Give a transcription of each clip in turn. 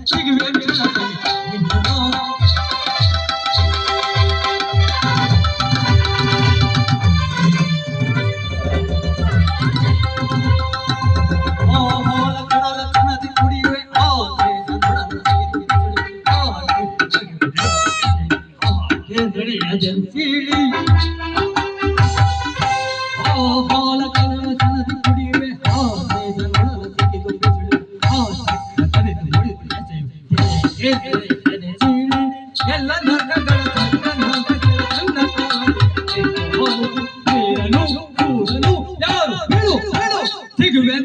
ಸಿಗುವೆ ಎಲ್ಲ ನರಕಗಳ ಯಾರು ಸಿಗುವೆ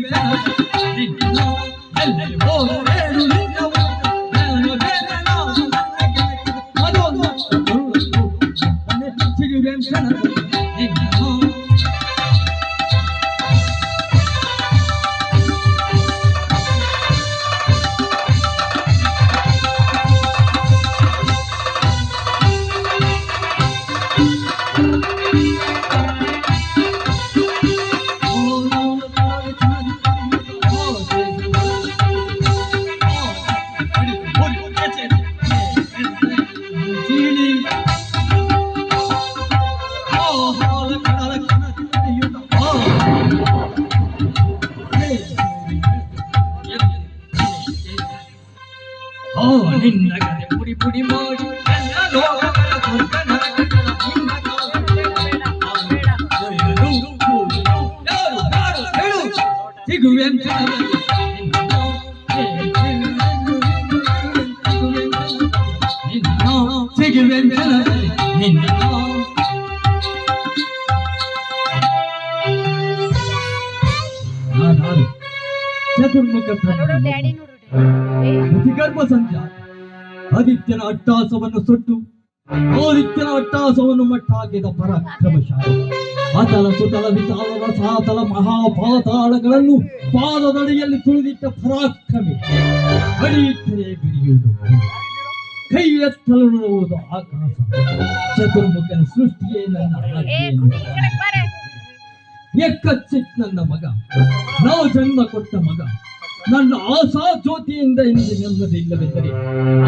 ನಿನ್ನ ಕತೆ ಪುಡಿ ಪುಡಿ ಮಾಡಿ ಎಲ್ಲ ಲೋಕಗಳ ಸ್ವರ್ಗ ನರಕಗಳ ಹೇಳು ಸಿಗುವೆ ಸಿಗುವೆ ನಿನ್ನ ಚತುರ್ಮುಖ ಗರ್ಭ ಸಂಚಾರ ಆದಿತ್ಯನ ಅಟ್ಟಾಸವನ್ನು ಸುಟ್ಟು ಆದಿತ್ಯನ ಅಟ್ಟಾಸವನ್ನು ಮಟ್ಟ ಹಾಕಿದ ಪರಾಕ್ರಮಶಾಲಿ ಅತಲ ಸುತಲ ವಿತಾಲ ಸಾತಲ ಮಹಾಪಾತಾಳಗಳನ್ನು ಪಾದದಡಿಯಲ್ಲಿ ತುಳಿದಿಟ್ಟ ಪರಾಕ್ರಮಿ ಬಡಿಯಿಟ್ಟರೆ ಬಿಡಿಯುವುದು ಕೈ ಎತ್ತಲು ನೋಡುವುದು ಆಕಾಶ ಚತುರ್ಮುಖನ ಸೃಷ್ಟಿಯೇ ನನ್ನ ಎಕ್ಕಚ್ಚಿತ್ ನನ್ನ ಮಗ ನಾವು ಜನ್ಮ ಕೊಟ್ಟ ಮಗ ನನ್ನ ಆಸಾ ಜ್ಯೋತಿಯಿಂದ ಇಂದು ನೆಮ್ಮದಿಲ್ಲವೆಂದರೆ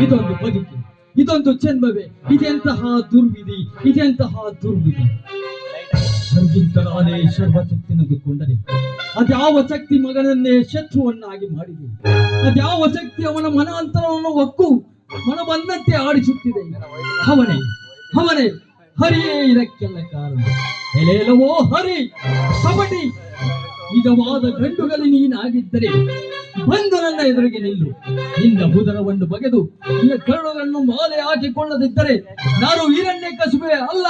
ಇದೊಂದು ಬದುಕಿ ಇದೊಂದು ಜನ್ಮವೇ ಇದೆಂತಹ ದುರ್ವಿಧಿ ನನಗಿಂತ ನಾನೇ ಸರ್ವಶಕ್ತಿನದುಕೊಂಡರೆ ಅದ್ಯಾವ ಶಕ್ತಿ ಮಗನನ್ನೇ ಶತ್ರುವನ್ನಾಗಿ ಮಾಡಿದೆ ಅದ್ಯಾವ ಶಕ್ತಿ ಅವನ ಮನಾಂತರವನ್ನು ಒಕ್ಕು ಮನ ಬಂದಂತೆ ಆಡಿಸುತ್ತಿದೆ ಅವನೇ ಹರಿಯೇ ಇದಕ್ಕೆಲ್ಲ ಕಾರಣ ಎಲೆಲವೋ ಹರಿ ಕಬಡ್ಡಿ ನಿಜವಾದ ಗಂಡುಗಲಿ ನೀನಾಗಿದ್ದರೆ ಬಂದು ನನ್ನ ಎದುರಿಗೆ ನಿಲ್ಲು ನಿನ್ನ ಉದರವನ್ನು ಬಗೆದು ನಿನ್ನ ಕರುಳುಗಳನ್ನು ಮಾಲೆ ಹಾಕಿಕೊಳ್ಳದಿದ್ದರೆ ನಾನು ಹಿರಣ್ಯಕಶಿಪುವೇ ಅಲ್ಲ